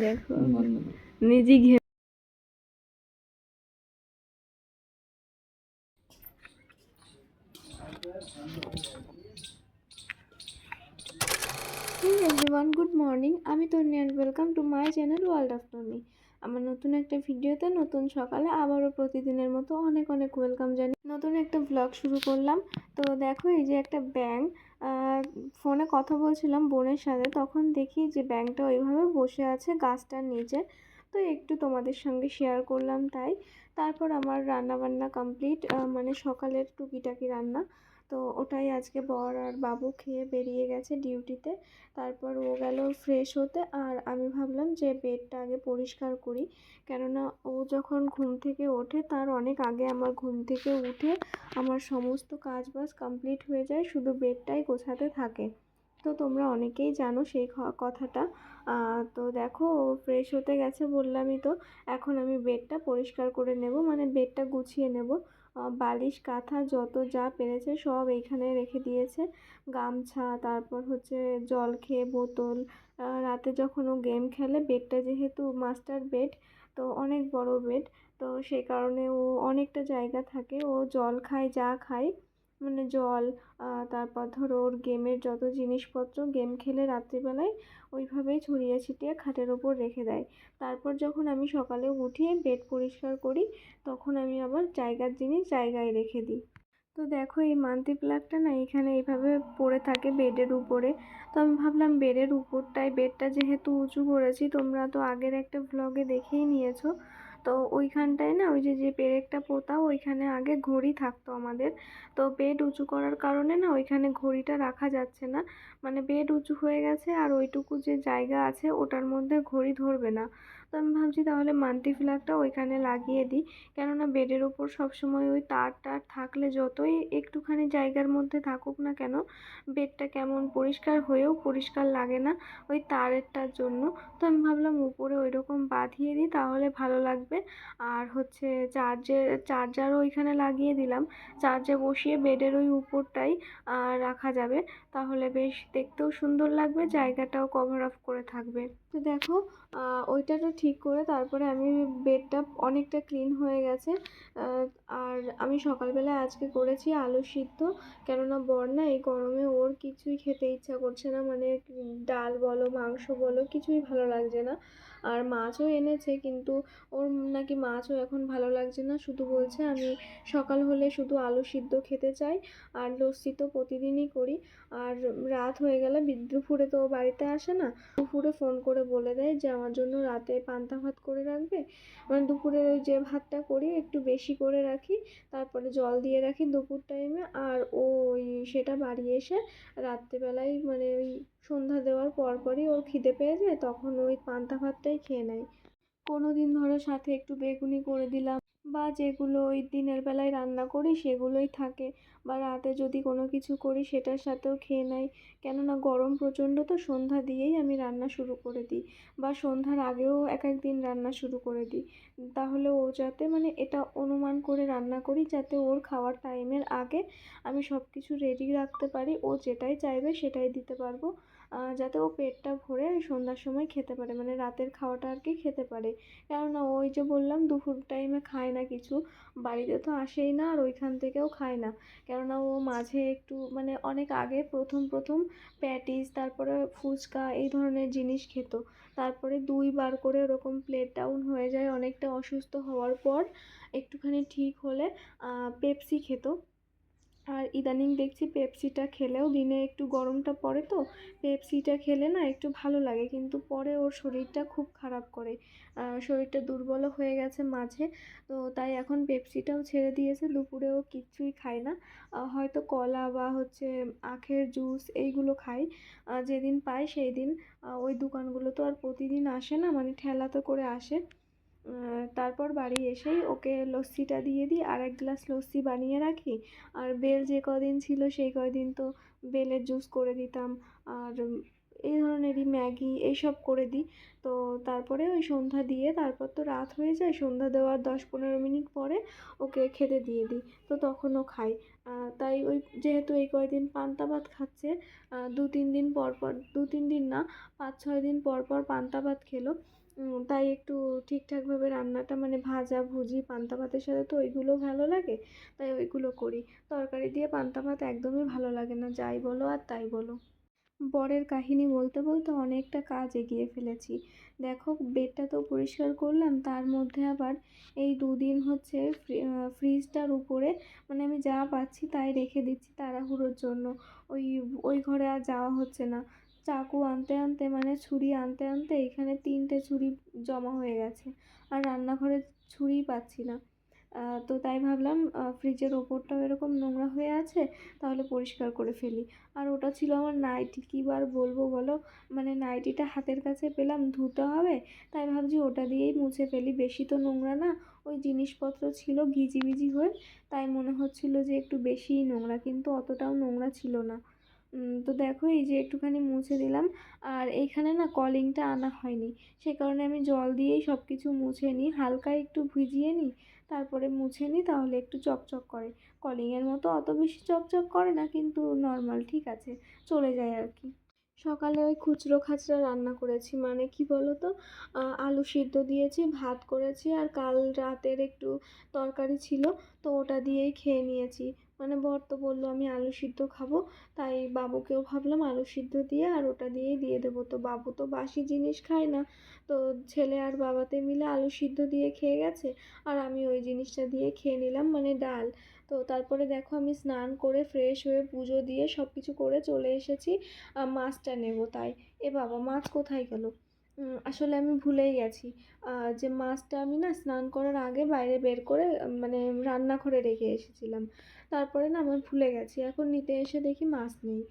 দেখো নিজে ঘে এভরিওয়ান, গুড মর্নিং। আমি Tonni and welcome to my channel world of Tonni. আমার নতুন একটা ভিডিওতে নতুন সকালে আবারও প্রতিদিনের মতো অনেক অনেক ওয়েলকাম জানি। নতুন একটা ব্লগ শুরু করলাম। তো দেখো, এই যে একটা ব্যাঙ, ফোনে কথা বলছিলাম বোনের সাথে, তখন দেখি যে ব্যাঙটা ওইভাবে বসে আছে গাছটার নিচে। তো একটু তোমাদের সঙ্গে শেয়ার করলাম তাই। তারপর আমার রান্না বান্না কমপ্লিট, মানে সকালের টুকিটাকি রান্না। তো ওটাই আজকে বর আর বাবু খেয়ে বেরিয়ে গেছে ডিউটিতে। তারপর ও গেল ফ্রেশ হতে, আর আমি ভাবলাম যে বেডটা আগে পরিষ্কার করি, কেননা ও যখন ঘুম থেকে ওঠে তার অনেক আগে আমার ঘুম থেকে উঠে আমার সমস্ত কাজ বাজ কমপ্লিট হয়ে যায়, শুধু বেডটাই গোছাতে থাকে। তো তোমরা অনেকেই জানো সেই কথাটা। তো দেখো, ও ফ্রেশ হতে গেছে বললামই তো। এখন আমি বেডটা পরিষ্কার করে নেব, মানে বেডটা গুছিয়ে নেব। বালিশ কাঁথা যত যা পেরেছে সব এইখানে রেখে দিয়েছে। গামছা, তারপর হচ্ছে জল খেয়ে বোতল। রাতে যখন ও গেম খেলে, বেডটা যেহেতু মাস্টার বেড, তো অনেক বড় বেড, তো সেই কারণে ও অনেকটা জায়গা থাকে। ও জল খায়, যা খায় মানে জল, তারপর ধরো ওর গেমের যত জিনিসপত্র গেম খেলে রাত্রিবেলায় ওইভাবেই ছড়িয়ে ছিটিয়ে খাটের ওপর রেখে দেয়। তারপর যখন আমি সকালে উঠিয়ে বেড পরিষ্কার করি, তখন আমি আবার জায়গার জিনিস জায়গায় রেখে দিই। তো দেখো, এই মান্তি প্লাগটা না এখানে এইভাবে পড়ে থাকে বেডের উপরে। তো আমি ভাবলাম বেডের উপরটায়, বেডটা যেহেতু উঁচু করেছি, তোমরা তো আগের একটা ব্লগে দেখেই নিয়েছো। তো ওইখানটায় না, ওই যে পেরেকটা পোতা, ওইখানে আগে ঘড়ি থাকতো আমাদের। তো বেড উঁচু করার কারণে না ওইখানে ঘড়িটা রাখা যাচ্ছে না, মানে বেড উঁচু হয়ে গেছে আর ওইটুকু যে জায়গা আছে ওটার মধ্যে ঘড়ি ধরবে না। তো আমি ভাবছি তাহলে মান্তি ফ্ল্যাগটা ওইখানে লাগিয়ে দিই, কেননা বেডের ওপর সবসময় ওই তার থাকলে যতই একটুখানি জায়গার মধ্যে থাকুক না কেন, বেডটা কেমন পরিষ্কার হয়েও পরিষ্কার লাগে না ওই তারেরটার জন্য। তো আমি ভাবলাম উপরে ওই রকম বাঁধিয়ে দিই, তাহলে ভালো লাগবে। আর হচ্ছে চার্জারও ওইখানে লাগিয়ে দিলাম, চার্জে বসিয়ে বেডের ওই উপরটাই রাখা যাবে, তাহলে বেশ দেখতেও সুন্দর লাগবে, জায়গাটাও কভার আপ করে থাকবে। তো দেখো, ওইটা তো ঠিক করে তারপরে আমি বেডটা অনেকটা ক্লিন হয়ে গেছে। আর আমি সকালবেলা আজকে করেছি আলু সিদ্ধ, কেননা বর না এই গরমে ওর কিছুই খেতে ইচ্ছা করছে না, মানে ডাল বলো মাংস বলো কিছুই ভালো লাগছে না। আর মাছও এনেছে, কিন্তু ওর নাকি মাছও এখন ভালো লাগছে না, শুধু বলছে আমি সকাল হলে শুধু আলু সিদ্ধ খেতে চাই। আর লস্যি তো প্রতিদিনই করি। আর রাত হয়ে গেলে দুপুরে তো ও বাড়িতে আসে না, দুপুরে ফোন করে বলে দেয় যে আমার জন্য রাতে পান্তা ভাত করে রাখবে। মানে দুপুরের ওই যে ভাতটা করি একটু বেশি করে রাখি, তারপরে জল দিয়ে রাখি দুপুর টাইমে, আর ওই সেটা বাড়ি এসে রাত্রিবেলায় মানে ওই সন্ধ্যা দেওয়ার পরপরই ওর খিদে পেয়ে যায়, তখন ওই পান্তা ভাতটাই খেয়ে নেয়। কোনো দিন ধরো সাথে একটু বেগুনি করে দিলাম, বা যেগুলো ওই দিনের বেলায় রান্না করি সেগুলোই থাকে, বা রাতে যদি কোনো কিছু করি সেটার সাথেও খেয়ে নেয়। কেননা গরম প্রচণ্ড, তো সন্ধ্যা দিয়েই আমি রান্না শুরু করে দিই, বা সন্ধ্যার আগেও এক এক দিন রান্না শুরু করে দিই। তাহলে ও যাতে, মানে এটা অনুমান করে রান্না করি যাতে ওর খাওয়ার টাইমের আগে আমি সব কিছু রেডি রাখতে পারি, ও যেটাই চাইবে সেটাই দিতে পারবো, যাতে ও পেটটা ভরে সন্ধ্যার সময় খেতে পারে, মানে রাতের খাওয়াটা আর কি খেতে পারে। কেননা ওই যে বললাম দুপুর টাইমে খায় না কিছু, বাড়িতে তো আসেই না আর ওইখান থেকেও খায় না। কেননা ও মাঝে একটু মানে অনেক আগে প্রথম প্রথম প্যাটিস, তারপরে ফুচকা এই ধরনের জিনিস খেত, তারপরে 2বার করে ওরকম প্লেট ডাউন হয়ে যায়, অনেকটা অসুস্থ হওয়ার পর একটুখানি ঠিক হলে পেপসি খেত। আর ইদানিং দেখছি পেপসিটা খেলেও, দিনে একটু গরমটা পড়ে তো পেপসিটা খেলে না একটু ভালো লাগে, কিন্তু পরে ওর শরীরটা খুব খারাপ করে, শরীরটা দুর্বলও হয়ে গেছে মাঝে। তো তাই এখন পেপসিটাও ছেড়ে দিয়েছে, দুপুরেও কিচ্ছুই খায় না। হয়তো কলা বা হচ্ছে আখের জুস এইগুলো খায় যেদিন পায় সেই দিন। ওই দোকানগুলো তো আর প্রতিদিন আসে না, মানে ঠেলাতে করে আসে। তারপর বাড়ি এসেই ওকে লস্যিটা দিয়ে দিই, আর 1 গ্লাস লস্যি বানিয়ে রাখি। আর বেল যে কদিন ছিল সেই কদিন তো বেলের জুস করে দিতাম। আর এই ধরনেরই ম্যাগি এইসব করে দিই। তো তারপরে ওই সন্ধ্যা দিয়ে তারপর তো রাত হয়ে যায়, সন্ধ্যা দেওয়ার 10-15 মিনিট পরে ওকে খেতে দিয়ে দিই, তো তখন ও খায়। তাই ওই যেহেতু এই কয়দিন পান্তা ভাত খাচ্ছে, 2-3 দিন পর পর, 2-3 দিন না, 5-6 দিন পর পর পান্তা ভাত খেলো, তাই একটু ঠিকঠাকভাবে রান্নাটা মানে ভাজা ভুজি পান্তা ভাতের সাথে তো ওইগুলো ভালো লাগে, তাই ওইগুলো করি। তরকারি দিয়ে পান্তা ভাত একদমই ভালো লাগে না, যাই বলো আর তাই বলো। বরের কাহিনী বলতে বলতে অনেকটা কাজ এগিয়ে ফেলেছি। দেখো বেডটা তো পরিষ্কার করলাম, তার মধ্যে আবার এই 2 দিন হচ্ছে ফ্রিজটার উপরে মানে আমি যা পাচ্ছি তাই রেখে দিচ্ছি তাড়াহুড়োর জন্য। ওই ওই ঘরে আর যাওয়া হচ্ছে না। চাকু আনতে আনতে মানে ছুরি আনতে আনতে এখানে 3টে ছুরি জমা হয়ে গেছে, আর রান্নাঘরে ছুরিই পাচ্ছি না। তো তাই ভাবলাম ফ্রিজের ওপরটাও এরকম নোংরা হয়ে আছে, তাহলে পরিষ্কার করে ফেলি। আর ওটা ছিল আমার নাইটি, কী বার বলবো বলো, মানে নাইটিটা হাতের কাছে পেলাম, ধুতে হবে, তাই ভাবছি ওটা দিয়েই মুছে ফেলি, বেশি তো নোংরা না। ওই জিনিসপত্র ছিল ঘিজিবিজি হয়ে, তাই মনে হচ্ছিল যে একটু বেশিই নোংরা, কিন্তু অতটাও নোংরা ছিল না। তো দেখো এই যে একটুখানি মুছে দিলাম। আর এইখানে না কলিংটা আনা হয়নি, সে কারণে আমি জল দিয়েই সব কিছু মুছে নিই, হালকা একটু ভিজিয়ে নিই, তারপরে মুছে নিই, তাহলে একটু চকচক করে। কলিংয়ের মতো অত বেশি চকচক করে না, কিন্তু নর্মাল ঠিক আছে, চলে যায় আর কি। সকালে ওই খুচরো খাচরা রান্না করেছি, মানে কি বলো তো, আলু সিদ্ধ দিয়েছি, ভাত করেছি, আর কাল রাতের একটু তরকারি ছিল, তো ওটা দিয়েই খেয়ে নিয়েছি। মানে বর তো বললো আমি আলু সিদ্ধ খাবো, তাই বাবুকেও ভাবলাম আলু সিদ্ধ দিয়ে আর ওটা দিয়েই দিয়ে দেবো। তো বাবু তো বাসি জিনিস খায় না, তো ছেলে আর বাবাতে মিলে আলু সিদ্ধ দিয়ে খেয়ে গেছে, আর আমি ওই জিনিসটা দিয়ে খেয়ে নিলাম, মানে ডাল। তো তারপরে দেখো আমি স্নান করে ফ্রেশ হয়ে পুজো দিয়ে সব কিছু করে চলে এসেছি মাছটা নেব, তাই এ বাবা মাছ কোথায় গেল। আসলে আমি ভুলেই গেছি যে মাছটা আমি না স্নান করার আগে বাইরে বের করে মানে রান্নাঘরে রেখে এসেছিলাম, তারপরে না আমি ভুলে গেছি, এখন নিতে এসে দেখি মাছ নেই।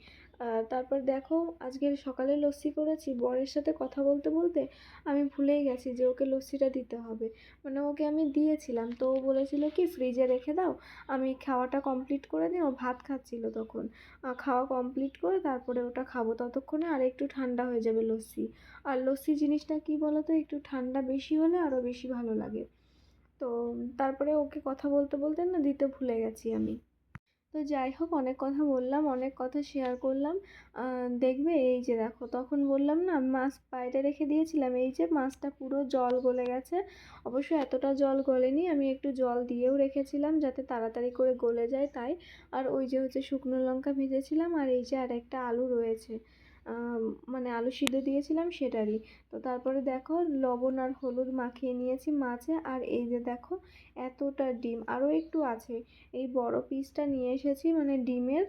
তারপর দেখো আজকে সকালে লস্যি করেছি, বরের সাথে কথা বলতে বলতে আমি ভুলেই গেছি যে ওকে লস্যিটা দিতে হবে। মানে ওকে আমি দিয়েছিলাম, তো ও বলেছিল কি ফ্রিজে রেখে দাও, আমি খাওয়াটা কমপ্লিট করে দিই, ও ভাত খাচ্ছিল তখন, খাওয়া কমপ্লিট করে তারপরে ওটা খাবো, ততক্ষণে আর একটু ঠান্ডা হয়ে যাবে লস্যি। আর লস্যি জিনিসটা কি বলো তো, একটু ঠান্ডা বেশি হলে আরও বেশি ভালো লাগে। তো তারপরে ওকে কথা বলতে বলতে না দিতে ভুলে গেছি আমি। তো যাই হোক, অনেক কথা বললাম, অনেক কথা শেয়ার করলাম। দেখবে এই যে দেখো, তখন বললাম না মাছ বাইরে রেখে দিয়েছিলাম, এই যে মাছটা পুরো জল গলে গেছে। অবশ্য এতটা জল গলেনি, আমি একটু জল দিয়েও রেখেছিলাম যাতে তাড়াতাড়ি করে গলে যায় তাই। আর ওই যে হচ্ছে শুকনো লঙ্কা ভেজেছিলাম, আর এই যে আরেকটা আলু রয়েছে, মানে আলু সিদ্ধ দিয়েছিলাম সেটারই। তো তারপরে দেখো লবণ আর হলুদ মাখিয়ে নিয়েছি মাছে, আর এই যে দেখো এতটা ডিম আরও একটু আছে, এই বড় পিসটা নিয়ে এসেছি মানে ডিমের।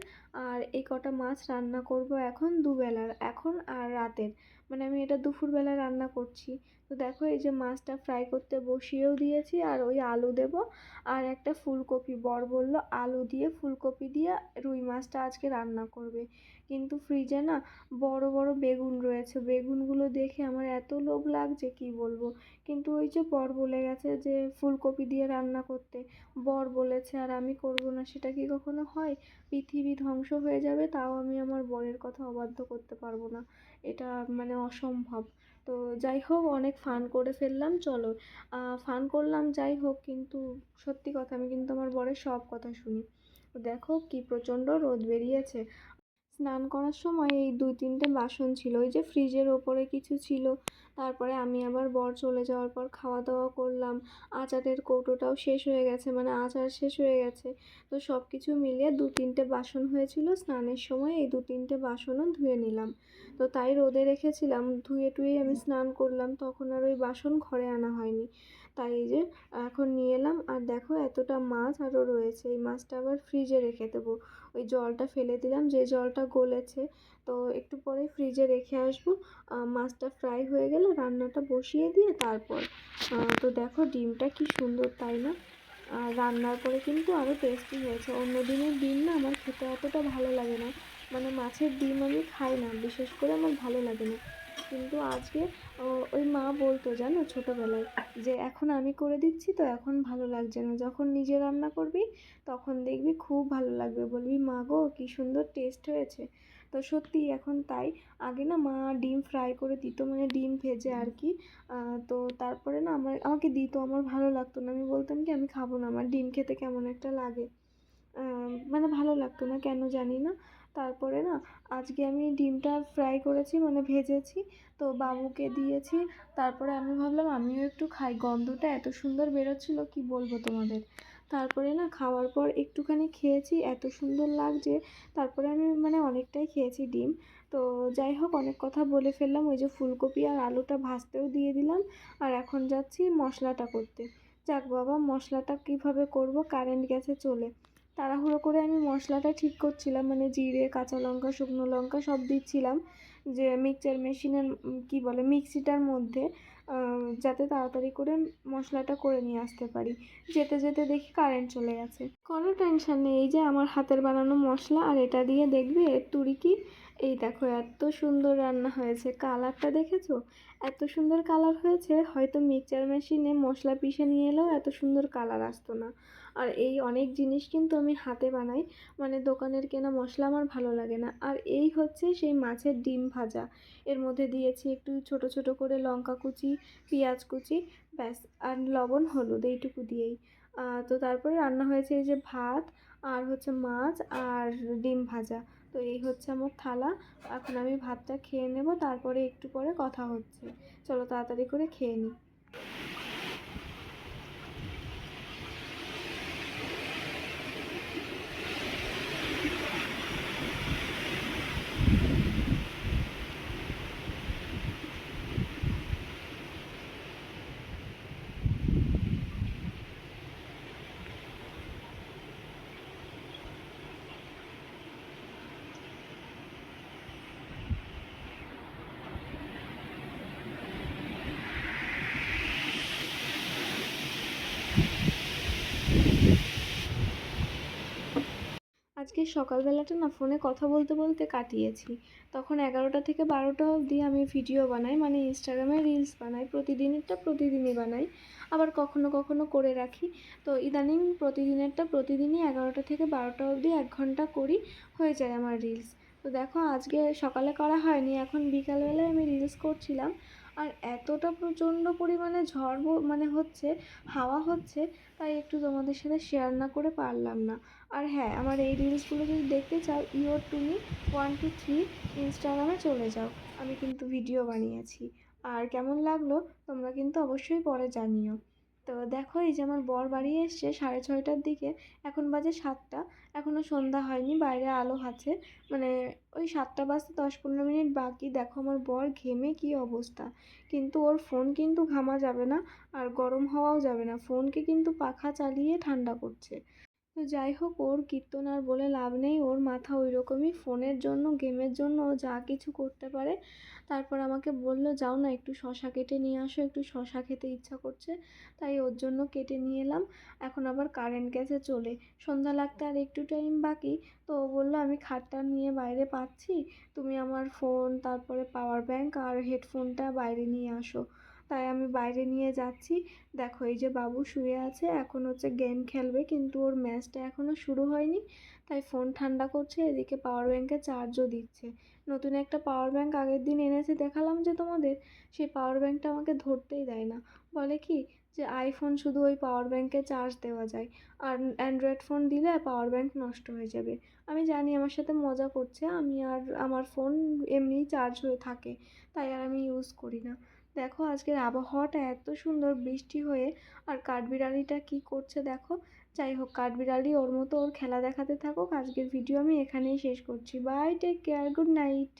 আর এই কটা মাছ রান্না করব এখন দুবেলার, এখন আর রাতের, মানে আমি এটা দুপুরবেলা রান্না করছি। তো দেখো এই যে মাছটা ফ্রাই করতে বসিয়েও দিয়েছি, আর ওই আলু দেব, আর একটা ফুলকপি, বর বলল আলু দিয়ে ফুলকপি দিয়ে রুই মাছটা আজকে রান্না করবে। কিন্তু ফ্রিজে না বড় বড় বেগুন রয়েছে, বেগুনগুলো দেখে আমার এত লোভ লাগছে কি বলবো, কিন্তু ওই যে বর বলে গেছে যে ফুলকপি দিয়ে রান্না করতে, বর বলেছে আর আমি করব না, সেটা কি কখনো হয়? পৃথিবী ধ্বংস হয়ে যাবে, তাও আমি আমার বরের কথা অবাধ্য করতে পারবো না, এটা মানে অসম্ভব। তো যাই হোক, অনেক ফান করে ফেললাম, চলো ফান করলাম যাই হোক, কিন্তু সত্যি কথা আমি কিন্তু আমার বরের সব কথা শুনি। দেখো কি প্রচণ্ড রোদ বেরিয়েছে। স্নান করার সময় এই 2-3টে বাসন ছিল, ওই যে ফ্রিজের ওপরে কিছু ছিল, তারপরে আমি আবার বর চলে যাওয়ার পর খাওয়া দাওয়া করলাম, আচারের কৌটোটাও শেষ হয়ে গেছে, মানে আচার শেষ হয়ে গেছে। তো সব কিছু মিলিয়ে 2-3টে বাসন হয়েছিল, স্নানের সময় এই 2-3টে বাসনও ধুয়ে নিলাম। তো তাই রোদে রেখেছিলাম, ধুয়ে টুয়েই আমি স্নান করলাম, তখন আর ওই বাসন ঘরে আনা হয়নি। তাই এই যে এখন নিয়ে এলাম, আর দেখো এতটা মাছ আরও রয়েছে, এই মাছটা আবার ফ্রিজে রেখে দেবো। ওই জলটা ফেলে দিলাম, যে জলটা গলেছে, তো একটু পরে ফ্রিজে রেখে আসবো। মাছটা ফ্রাই হয়ে গেলে রান্নাটা বসিয়ে দিয়ে তারপর তো দেখো ডিমটা কি সুন্দর তাই না, আর রান্নার পরে কিন্তু আরও টেস্টি হয়েছে। অন্য দিনের ডিম না আমার খেতে অতটা ভালো লাগে না, মানে মাছের ডিম আমি খাই না, বিশেষ করে আমার ভালো লাগে না, কিন্তু আজকে ওই মা বলতো জানো ছোটোবেলায়, যে এখন আমি করে দিচ্ছি তো এখন ভালো লাগছে না, যখন নিজে রান্না করবি তখন দেখবি খুব ভালো লাগবে, বলবি মা গো কী সুন্দর টেস্ট হয়েছে। তো সত্যিই এখন তাই। আগে না মা ডিম ফ্রাই করে দিত, মানে ডিম ভেজে আর কি। তো তারপরে না আমাকে দিত, আমার ভালো লাগতো না। আমি বলতাম কি আমি খাবো না, আমার ডিম খেতে কেমন একটা লাগে। মানে ভালো লাগতো না কেন জানি না। তারপরে না আজকে আমি ডিমটা ফ্রাই করেছি, মানে ভেজেছি, তো বাবুকে দিয়েছি। তারপরে আমি ভাবলাম আমিও একটু খাই, গন্ধটা এত সুন্দর বেরোচ্ছিল কি বলবো তোমাদের। তারপরে না খাওয়ার পর একটুখানি খেয়েছি, এত সুন্দর লাগছে। তারপরে আমি মানে অনেকটাই খেয়েছি ডিম। তো যাই হোক, অনেক কথা বলে ফেললাম। ওই যে ফুলকপি আর আলুটা ভাজতেও দিয়ে দিলাম, আর এখন যাচ্ছি মশলাটা করতে। যাক বাবা, মশলাটা কিভাবে করব, কারেন্ট গেছে চলে। তাড়াহুড়ো করে আমি মশলাটা ঠিক করছিলাম, মানে জিরে, কাঁচা লঙ্কা, শুকনো লঙ্কা সব দিচ্ছিলাম, যে মিক্সচার মেশিনের কী বলে মিক্সিটার মধ্যে, যাতে তাড়াতাড়ি করে মশলাটা করে নিয়ে আসতে পারি। যেতে যেতে দেখি কারেন্ট চলে গেছে। কোনো টেনশন নেই, এই যে আমার হাতের বানানো মশলা, আর এটা দিয়ে দেখবে এর তুড়ি। এই দেখো এত সুন্দর রান্না হয়েছে, কালারটা দেখেছো? এত সুন্দর কালার হয়েছে, হয়তো মিক্সচার মেশিনে মশলা পিষে নিয়ে এলেও এত সুন্দর কালার আসতো না। আর এই অনেক জিনিস কিন্তু আমি হাতে বানাই, মানে দোকানের কেনা মশলা আমার ভালো লাগে না। আর এই হচ্ছে সেই মাছের ডিম ভাজা, এর মধ্যে দিয়েছি একটু ছোট ছোট করে লঙ্কা কুচি, পেঁয়াজ কুচি, ব্যাস, আর লবণ হলুদ, এইটুকু দিয়েই। তো তারপরে রান্না হয়েছে এই যে ভাত, আর হচ্ছে মাছ, আর ডিম ভাজা। তো এই হচ্ছে আমার থালা। এখন আমি ভাতটা খেয়ে নেব, তারপরে একটু পরে কথা হচ্ছে। চলো তাড়াতাড়ি করে খেয়ে নিই। আজকে সকালবেলাটা না ফোনে কথা বলতে বলতে কাটিয়েছি। তখন 11টা থেকে 12টা অবধি আমি ভিডিও বানাই, মানে ইনস্টাগ্রামে রিলস বানাই। প্রতিদিনেরটা প্রতিদিনই বানাই, আবার কখনো কখনো করে রাখি। তো ইদানিং প্রতিদিনেরটা প্রতিদিনই 11টা থেকে 12টা অবধি 1 ঘন্টা করি, হয়ে যায় আমার রিলস। তো দেখো আজকে সকালে করা হয়নি, এখন বিকালবেলায় আমি রিলস করছিলাম। আর এতটা প্রচণ্ড পরিমাণে ঝড় মানে হচ্ছে, হাওয়া হচ্ছে, তাই একটু তোমাদের সাথে শেয়ার না করে পারলাম না। আর হ্যাঁ, আমার এই রিলসগুলো যদি দেখতে চাও, ইয়োর টুনি 123 ইনস্টাগ্রামে চলে যাও। আমি কিন্তু ভিডিও বানিয়েছি। আর কেমন লাগলো তোমরা কিন্তু অবশ্যই পরে জানিও। তো দেখো এই যে আমার বর বাড়ি এসছে 6:30টার দিকে, এখন বাজে 7টা, এখনও সন্ধ্যা হয়নি, বাইরে আলো আছে। মানে ওই 7টা বাজতে 10-15 মিনিট বাকি। দেখো আমার বর ঘেমে কী অবস্থা, কিন্তু ওর ফোন কিন্তু ঘামা যাবে না, আর গরম হওয়াও যাবে না, ফোনকে কিন্তু পাখা চালিয়ে ঠান্ডা করছে। তো যাই হোক, ওর কীর্তন আর বলে লাভ নেই, ওর মাথা ওই রকমই, ফোনের জন্য গেমের জন্য ও যা কিছু করতে পারে। তারপর আমাকে বলল যাও না একটু শশা কেটে নিয়ে আসো, একটু শশা খেতে ইচ্ছা করছে, তাই ওর জন্য কেটে নিয়ে এলাম। এখন আবার কারেন্ট গেছে চলে, সন্ধ্যা লাগতে আর একটু টাইম বাকি। তো ও বললো আমি খাটটা নিয়ে বাইরে পাচ্ছি, তুমি আমার ফোন, তারপরে পাওয়ার ব্যাংক আর হেডফোনটা বাইরে নিয়ে আসো। তাই আমি বাইরে নিয়ে যাচ্ছি। দেখো এই যে বাবু শুয়ে আছে, এখন হচ্ছে গেম খেলবে, কিন্তু ওর ম্যাচটা এখনও শুরু হয়নি, তাই ফোন ঠান্ডা করছে, এদিকে পাওয়ার ব্যাংকে চার্জও দিচ্ছে। নতুন একটা পাওয়ার ব্যাংক আগের দিন এনেছে, দেখালাম যে তোমাদের, সেই পাওয়ার ব্যাংকটা আমাকে ধরতেই দেয় না। বলে কি যে আইফোন শুধু ওই পাওয়ার ব্যাংকে চার্জ দেওয়া যায়, আর অ্যান্ড্রয়েড ফোন দিলে পাওয়ার ব্যাংক নষ্ট হয়ে যাবে। আমি জানি আমার সাথে মজা করছে, আমি আর আমার ফোন এমনিই চার্জ হয়ে থাকে, তাই আর আমি ইউজ করি না। দেখো আজকের আবহাওয়াটা এত সুন্দর, বৃষ্টি হয়ে। আর কাঠবিড়ালিটা কি করছে দেখো। যাই হোক, কাঠবিড়ালি ওর মতো ওর খেলা দেখাতে থাকুক। আজকের ভিডিও আমি এখানেই শেষ করছি। Bye, take care, good night.